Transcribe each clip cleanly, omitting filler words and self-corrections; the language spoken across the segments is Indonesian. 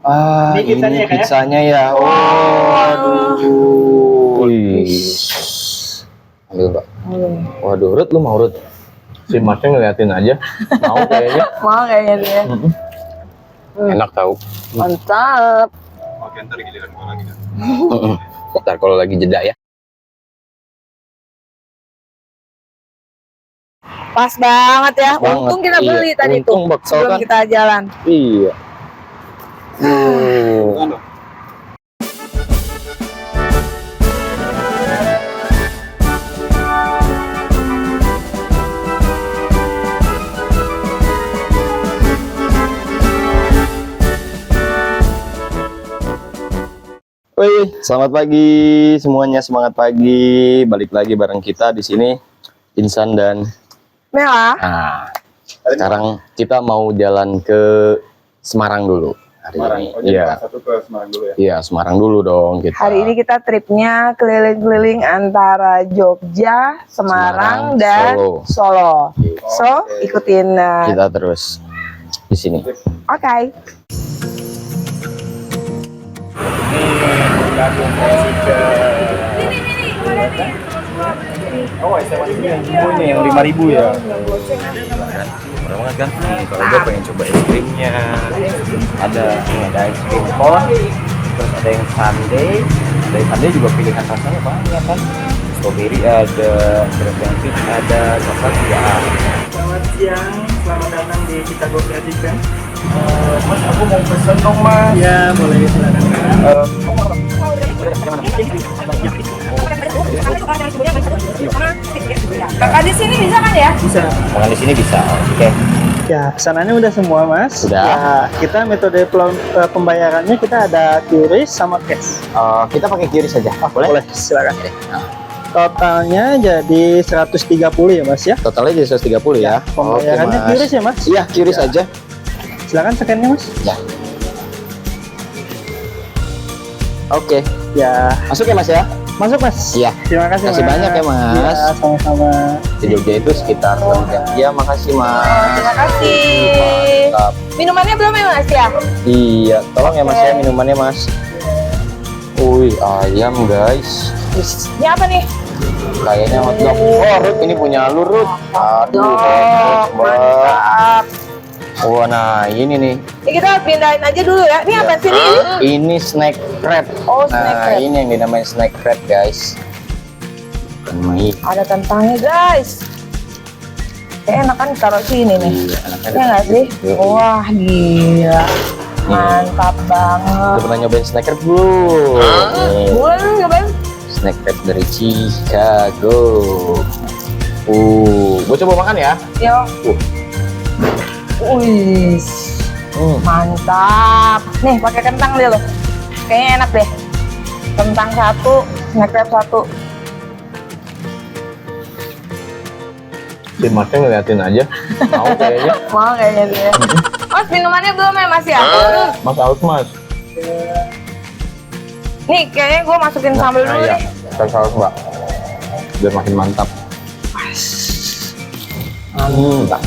Ah, Ini kita nih ya, Kak, ya? pizzanya ya. Oh, aduh. Ambil, Mbak. Waduh, Rut, lu mau Rut? Si Masnya ngeliatin aja. Mau kayaknya. Mau kayaknya dia. Enak tahu. Mantap. Oke, ntar giliran gua lagi kan. Ntar kalau lagi jeda ya. Pas banget ya. Pas banget, Untung kita iya. beli tadi Untung tuh bakso sebelum kan. kita jalan. Iya. Aduh. Wih, selamat pagi semuanya, semangat pagi. Balik lagi bareng kita di sini, Insan dan Mela. Nah, sekarang kita mau jalan ke Semarang dulu hari Semarang. ini. Oh, jadi Iya, kelas 1 ke Semarang dulu ya. iya Semarang dulu dong kita. Hari ini kita tripnya keliling-keliling antara Jogja, Semarang, Semarang, dan Solo. So, ikutin. Kita terus di sini. Oke. Gabung sesi ke oh, SMA ini yang jumbo ini yang 5.000 ya. Murah banget kan? Kalau gue pengen coba es krimnya. Ada es krim cone, terus ada yang sundae. Ada yang sundae juga pilihan rasanya banyak kan. Strawberry ada, terus yang peach ada, coklat juga ada. Selamat siang, selamat datang di Chicago Creative kan. Mas, aku mau pesen dong mas. Ya, boleh silakan. Kakak di sini bisa kan ya? Bisa. Makan di sini bisa. Oke. Ya, pesanannya udah semua, Mas. Sudah. Ya, kita metode pembayarannya kita ada QRIS sama cash. Kita pakai QRIS saja. Boleh? Boleh, silakan. Totalnya jadi 130 ya, Mas ya. Totalnya jadi 130 ya. Pembayarannya Oke, Mas. QRIS ya, Mas? Iya, QRIS Ya. aja. Silakan scan-nya, Mas. Ya. Oke. Ya, Masuk ya Mas ya? masuk, Mas. Iya. Terima kasih, Makasih Mas. banyak ya, Mas. Ya, sama-sama. Di Jogja itu sekitar jam. Iya, makasih Mas. Terima kasih. Mantap. Minumannya belum ya Mas ya? Iya, tolong ya Mas ya minumannya Mas. Wih, ayam guys. Ini apa nih? Kayaknya hotdog. Oh, Ruth, ini punya lu, Ruth. Aduh, Dok, hotdog, Mbak. mantap. Wah, nah ini nih. Ini kita pindahin aja dulu ya. Ini apa sih ini? Ini snack wrap. Oh, snack Nah, wrap. ini yang dinamain snack wrap, guys. Bukan main. Ada kentangnya guys. Kayak enak kan taruh sini nih. Iya, enak-enak. Ya nggak sih? Yuk. Wah gila. Mantap banget. Udah pernah nyobain snack wrap belum? Nih, Boleh lu nyobain? snack wrap dari Chicago. Gua coba makan ya. Yo. Wih, mantap. Nih pakai kentang deh lo. Kayaknya enak deh. Kentang satu, snack wrap satu. Si Masnya ngeliatin aja. Mau kayaknya. Mau kayaknya dia. Mas minumannya belum ya Mas ya? Mas aus Mas. Nih kayaknya gue masukin sambal dulu iya. nih. Kita saus Mbak. Biar makin mantap. Mantap.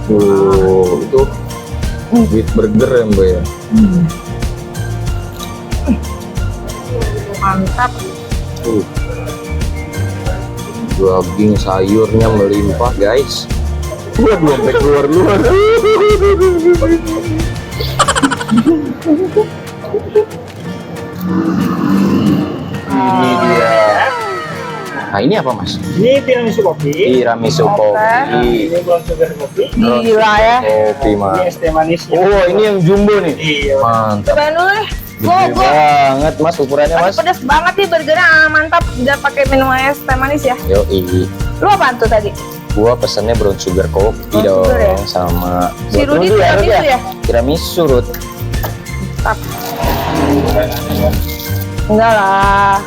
Itu beef burger ya Mbak ya. Mantap. Daging sayurnya melimpah guys. Waduh, sampai keluar-luar. Ini dia. Nah ini apa Mas? Ini tiramisu kopi. Tiramisu kopi. Ini brown sugar kopi. Gila ya. Kopi Ini Mas. es teh manis. Oh ini yang jumbo nih. Iya. Mantap. Cobain dulu deh. Gede banget Mas ukurannya Mas. Pedes banget nih burgernya. Mantap. Udah pakai minum es teh manis ya. Yo ini. Lu apaan tuh tadi? Gua pesennya brown sugar kopi Brown dong sugar ya? sama. Si buat Rudy lu ya, Rud tiramisu ya? Tiramisu Rud. Mantap. Enggak lah.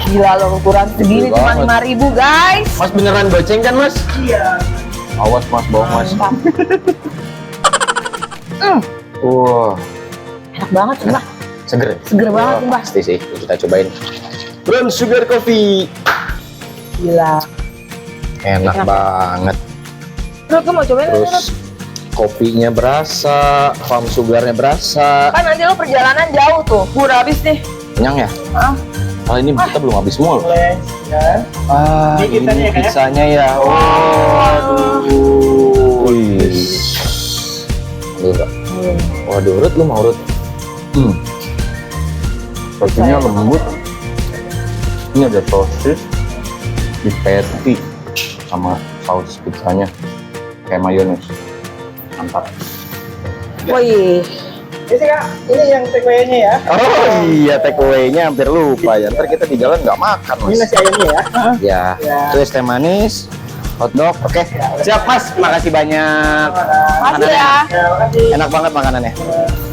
Gila lo ukuran segini cuma banget. 5.000 guys. Mas beneran goceng kan Mas? Iya. Awas Mas bohong Mas. Mantap. Wah, Enak banget sumpah. seger. Seger banget Wah, sumpah. pasti sih, kita cobain. Brown sugar coffee. Gila. Enak Enak. banget. Terus gue mau cobain Terus kopinya berasa, farm sugarnya berasa. Kan nanti lo perjalanan jauh tuh. Udah habis nih. Kenyang ya? Ah, Oh ini kita belum habis semua loh. Boleh ya. Ah, Ini kita nih ya, Kak, ya? pizzanya ya. Waduh. Wih. Waduh, Rut, lu mau Rut? Rotinya lembut. Ini ada sosis di patty sama saus pizzanya kayak mayones. Mantap. wih. Ini sih Kak, ini yang takeaway-nya ya. Oh iya, take away-nya hampir lupa ya. Ntar kita di jalan nggak makan, Ini Mas. nasi ayamnya ya. Ya, Ya. terus teh manis, hotdog. Oke, siap Mas. Makasih banyak. Makasih ya. Ya, makasih. Enak banget makanannya.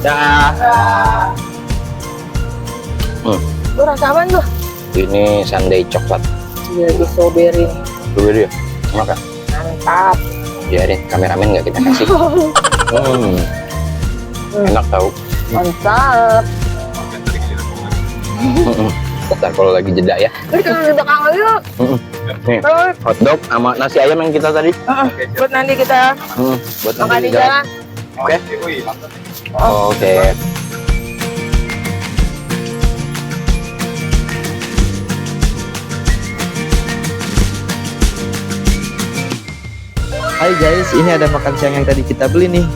Dah. Lu rasa apaan tuh? Ini sundae coklat. Iya, di strawberry. Dulu dia. Enak ya? Mantap. Biarin kameramen nggak kita kasih. Enak tau. Mantap. Bentar kalau lagi jeda ya. Terus kalau di belakang lagi lo. Nih, Terus, hotdog sama nasi ayam yang kita tadi. buat nanti kita Buat makan nanti di jalan. Oke. Oke. Hai guys, ini ada makan siang yang tadi kita beli nih.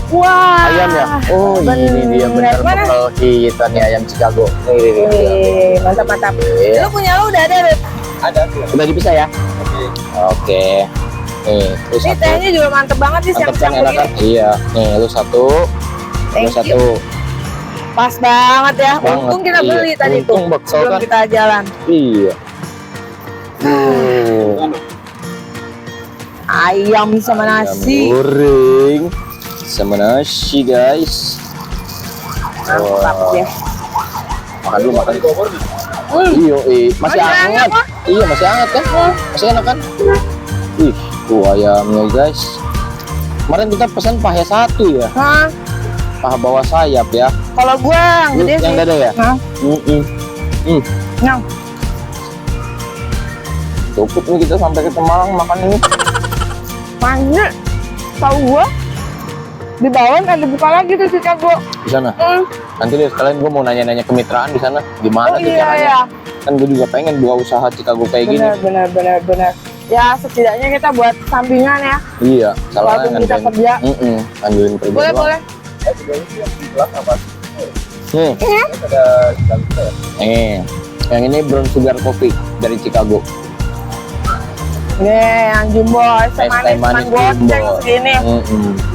Wah. Ayam ya? Oh ini dia bener Mana? bekal kita nih ayam Chicago. Wih, mantap mantap. Iya. Lu punya lu udah ada, Rut? Ada tuh. Udah dipisah ya? Oke. Nih, lu Ini satu. tehnya juga mantep banget sih Mantap kan siang-siang enak kan? begini. Iya. Nih, lu satu. Lu Thank satu. you. Pas banget ya. Banget, Untung kita iya. beli tadi tuh. Untung bakso Sebelum kan? kita jalan. Iya. Ayam sama nasi. Ayam goreng sama nasi guys. Mantap Wah. ya. Makan dulu makan. Iya, masih Masih hangat. hangat, Pak. Iya, masih hangat kan? Masih enak kan? Ih, tuh ayamnya guys. Kemarin kita pesan paha satu ya, Hah? paha bawah sayap ya. Kalau gua yang Lu gede sih. yang dada ya? Hah? Nah, Cukup nih kita sampai ke Semarang makan ini. mana? Tahu gua di bawah ada buka lagi tuh Chicago. Di sana. Nanti deh sekalian gue mau nanya-nanya kemitraan di sana. Gimana Oh tuh iya caranya? ya. Kan gue juga pengen buat usaha Chicago kayak gini. Benar. Ya setidaknya kita buat sampingan ya. Iya, Walaupun kita kerja. Ngandelin kerja Boleh doang. boleh. Nih, Iya. yang ini brown sugar coffee dari Chicago. Nih yang jumbo es teh Es teh manis manis cuman goceng jumbo. segini.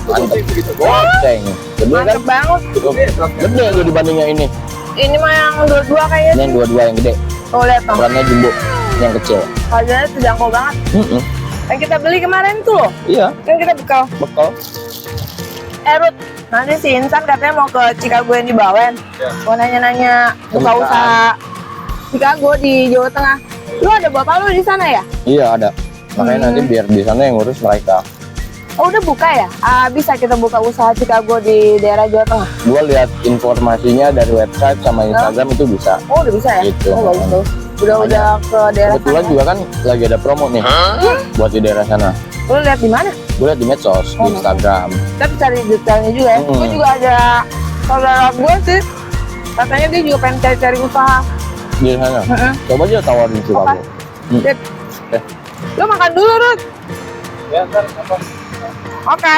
Mantap. Goceng. Gede kan? Mantep banget. Gede gue dibandingnya ini. Ini mah yang dua-dua kayaknya. Ini yang dua-dua yang gede. Tuh lihat tuh. Ukurannya jumbo. Ini yang kecil. Harganya terjangkau banget. Yang kita beli kemarin tuh loh. Iya, Yang kita bekal. bekal. Ruth, nanti si Insan katanya mau ke Chicago yang di Bawen. Mau nanya-nanya buka Kemitraan. usaha Chicago di Jawa Tengah. Lu ada bapak lu di sana ya? Iya, ada. Makanya nanti biar di sana yang ngurus mereka. Oh udah buka ya? Bisa kita buka usaha Chicago di daerah Jawa Tengah? Gue lihat informasinya dari website sama Instagram itu bisa. Oh udah bisa ya? Gitu. Oh bagus. Udah ke daerah Kebetulan sana. juga kan lagi ada promo nih buat di daerah sana. Lu lihat di mana? Gue lihat di medsos, Oh, di Instagram. Kita cari detailnya juga ya. Gue juga ada saudara gue sih. Katanya dia juga pengen cari-cari usaha. Di sana. Coba aja tawarin Chicago. Sip. Oke. Lu makan dulu, Ruth. Ya, ntar apa? Oke.